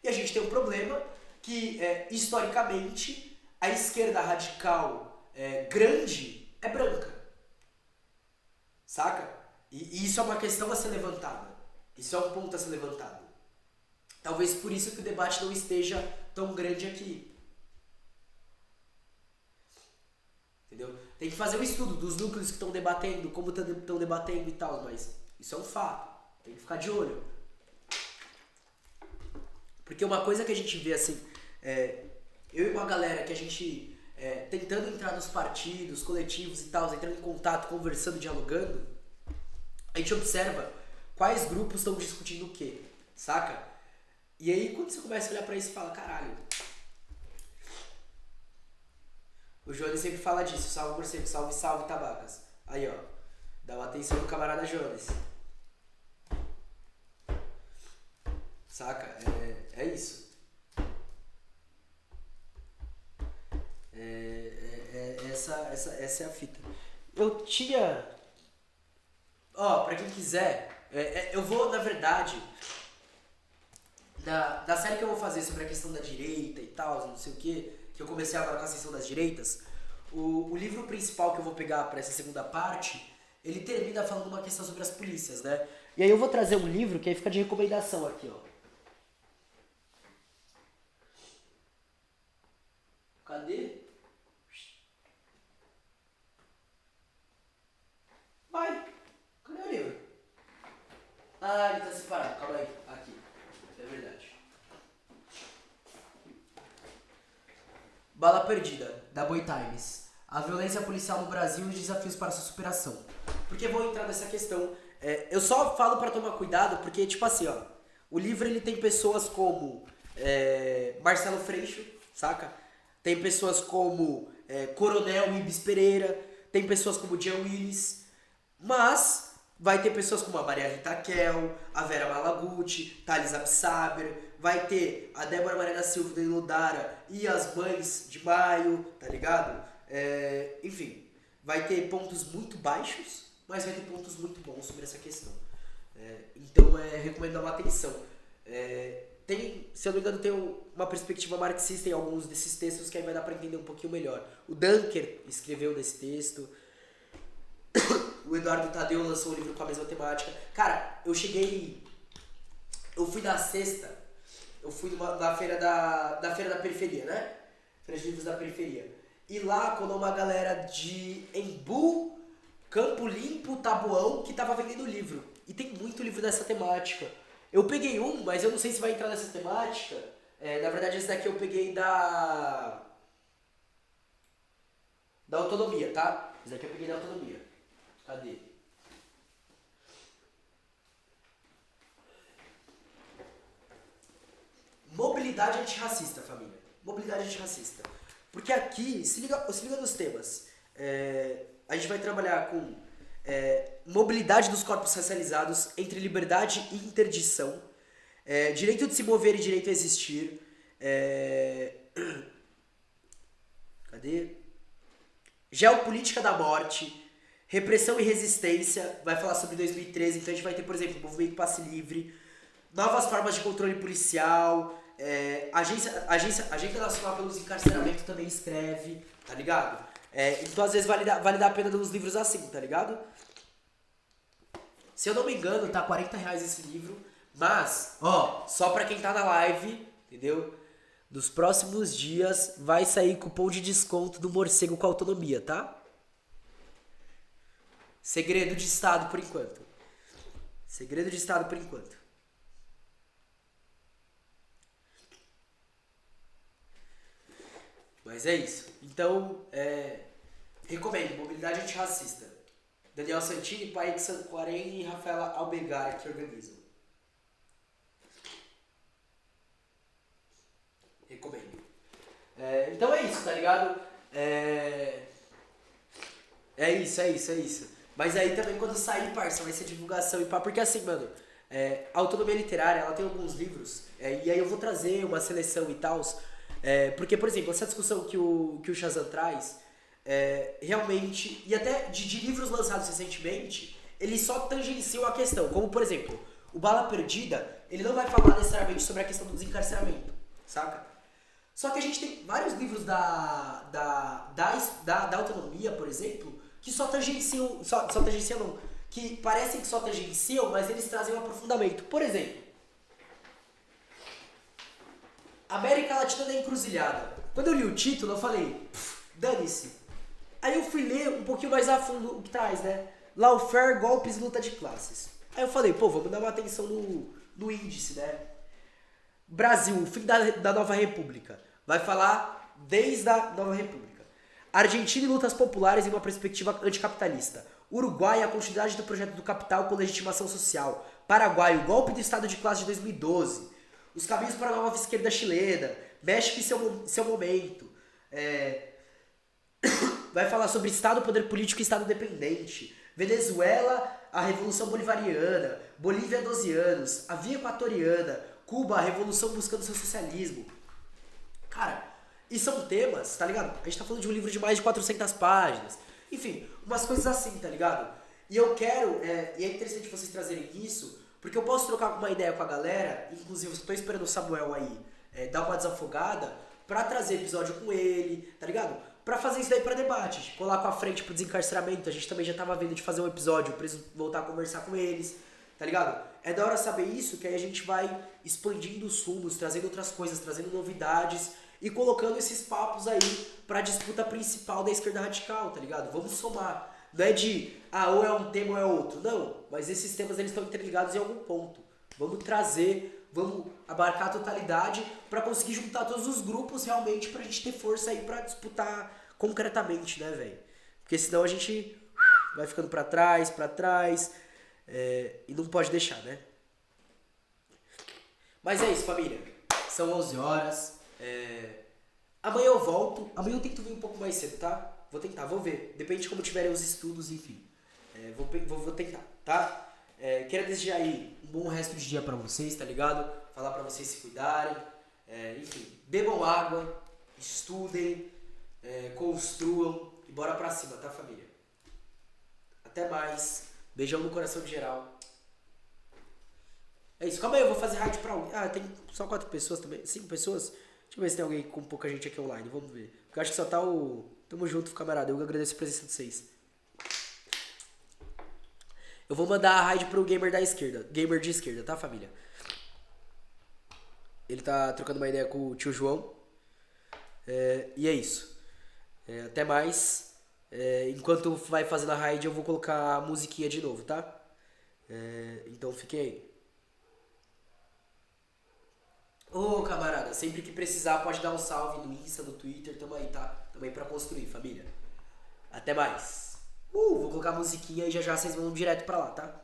E a gente tem um problema que, historicamente, a esquerda radical grande é branca. Saca? E isso é uma questão a ser levantada. Isso é um ponto a ser levantado. Talvez por isso que o debate não esteja tão grande aqui. Entendeu? Tem que fazer um estudo dos núcleos que estão debatendo, como estão debatendo e tal, mas isso é um fato. Tem que ficar de olho. Porque uma coisa que a gente vê assim, eu e uma galera que a gente tentando entrar nos partidos, coletivos e tal, entrando em contato, conversando, dialogando, a gente observa quais grupos estão discutindo o quê, saca? E aí quando você começa a olhar pra isso, você fala, caralho. O Jones sempre fala disso, salve morcego, salve, salve tabacas. Aí ó, dá uma atenção no camarada Jones. Saca? É isso. Essa é a fita. Eu tinha... pra quem quiser, eu vou, na verdade, da série que eu vou fazer sobre a questão da direita e tal, não sei o que eu comecei agora com a sessão das direitas, o livro principal que eu vou pegar pra essa segunda parte, ele termina falando uma questão sobre as polícias, né? E aí eu vou trazer um livro que aí fica de recomendação aqui, ó. Cadê? Vai! Cadê o livro? Ah, ele tá separado. Calma aí. Aqui. É verdade. Bala Perdida, da Boy Times. A violência policial no Brasil e os desafios para sua superação. Porque vou entrar nessa questão. Eu só falo pra tomar cuidado porque, tipo assim, ó. O livro ele tem pessoas como Marcelo Freixo, saca? Tem pessoas como Coronel Ibis Pereira, tem pessoas como Jean Willis, mas vai ter pessoas como a Maria Rita Kel, a Vera Malaguti, Thales Absaber, vai ter a Débora Maria da Silva da Iludara e as Mães de Maio, tá ligado? Enfim, vai ter pontos muito baixos, mas vai ter pontos muito bons sobre essa questão. Então recomendo dar uma atenção. Se eu não me engano, tem uma perspectiva marxista em alguns desses textos que aí vai dar pra entender um pouquinho melhor. O Dunker escreveu nesse texto. O Eduardo Tadeu lançou um livro com a mesma temática. Cara, eu fui na sexta, eu fui na feira da feira da periferia, né? Feira de livros da periferia. E lá colou uma galera de Embu, Campo Limpo, Taboão, que tava vendendo livro. E tem muito livro dessa temática. Eu peguei um, mas eu não sei se vai entrar nessa temática. Na verdade, esse daqui eu peguei da autonomia, tá? Esse daqui eu peguei da autonomia. Cadê? Mobilidade antirracista, família. Mobilidade antirracista. Porque aqui, se liga nos temas. A gente vai trabalhar com mobilidade dos corpos racializados entre liberdade e interdição, direito de se mover e direito a existir, cadê? Geopolítica da morte, repressão e resistência, vai falar sobre 2013, então a gente vai ter, por exemplo, o movimento Passe Livre, novas formas de controle policial, Agência Nacional pelos Encarceramentos também escreve, tá ligado? Então às vezes vale dar a pena nos livros assim, tá ligado? Se eu não me engano, tá R$40 esse livro, mas, só pra quem tá na live, entendeu? Nos próximos dias vai sair cupom de desconto do Morcego com Autonomia, tá? Segredo de Estado por enquanto. Segredo de Estado por enquanto. Mas é isso. Então, recomendo Mobilidade Antirracista. Daniel Santini, Paik Sanquarem e Rafaela Albergar que organizam. Recomendo. Então é isso, tá ligado? É isso. Mas aí também quando sair, parça, vai ser divulgação e pá. Porque assim, mano, a autonomia literária, ela tem alguns livros, e aí eu vou trazer uma seleção e tal. Porque, por exemplo, essa discussão que o Shazam traz, realmente, e até de livros lançados recentemente, eles só tangenciam a questão. Como, por exemplo, o Bala Perdida, ele não vai falar necessariamente sobre a questão do desencarceramento, saca? Só que a gente tem vários livros da autonomia, por exemplo, que só tangenciam não, que parecem que só tangenciam, mas eles trazem um aprofundamento. Por exemplo, América Latina da Encruzilhada. Quando eu li o título, eu falei, dane-se. Aí eu fui ler um pouquinho mais a fundo o que traz, né? Lawfare, golpes e luta de classes. Aí eu falei, vamos dar uma atenção no índice, né? Brasil, fim da Nova República. Vai falar desde a Nova República. Argentina e lutas populares em uma perspectiva anticapitalista. Uruguai, a continuidade do projeto do capital com legitimação social. Paraguai, o golpe do Estado de classe de 2012. Os caminhos para a nova esquerda chilena. México e seu momento. Vai falar sobre Estado, poder político e Estado dependente. Venezuela, a Revolução Bolivariana. Bolívia, 12 anos. A Via Equatoriana. Cuba, a Revolução buscando seu socialismo. Cara, e são temas, tá ligado? A gente tá falando de um livro de mais de 400 páginas. Enfim, umas coisas assim, tá ligado? E eu quero, e é interessante vocês trazerem isso, porque eu posso trocar uma ideia com a galera, inclusive eu tô esperando o Samuel aí dar uma desafogada, pra trazer episódio com ele, tá ligado? Pra fazer isso daí pra debate, colar com a frente pro desencarceramento, a gente também já tava vendo de fazer um episódio pra eles voltar a conversar com eles, tá ligado? É da hora saber isso, que aí a gente vai expandindo os rumos, trazendo outras coisas, trazendo novidades e colocando esses papos aí pra disputa principal da esquerda radical, tá ligado? Vamos somar. Não é de, ou é um tema ou é outro. Não, mas esses temas eles estão interligados em algum ponto. Vamos trazer, vamos abarcar a totalidade pra conseguir juntar todos os grupos realmente pra gente ter força aí pra disputar concretamente, né, velho? Porque senão a gente vai ficando pra trás, e não pode deixar, né? Mas é isso, família. São 11 horas. Amanhã eu volto. Amanhã eu tento vir um pouco mais cedo, tá? Vou tentar, vou ver. Depende de como tiverem os estudos, enfim. Vou tentar, tá? Quero desejar aí um bom resto de dia pra vocês, tá ligado? Falar pra vocês se cuidarem. Enfim, bebam água, estudem, construam e bora pra cima, tá, família? Até mais. Beijão no coração de geral. É isso. Calma aí, eu vou fazer rádio pra alguém. Ah, tem só 4 pessoas também. 5 pessoas? Deixa eu ver se tem alguém com pouca gente aqui online. Vamos ver. Porque eu acho que só tá o... Tamo junto, camarada. Eu agradeço a presença de vocês. Eu vou mandar a raid pro gamer da esquerda. Gamer de esquerda, tá, família? Ele tá trocando uma ideia com o tio João. E é isso. Até mais. Enquanto vai fazendo a raid, eu vou colocar a musiquinha de novo, tá? Então fiquem aí. Ô, camarada, sempre que precisar pode dar um salve no Insta, no Twitter, tamo aí, tá? Tamo aí pra construir, família. Até mais. Vou colocar a musiquinha e já já vocês vão direto pra lá, tá?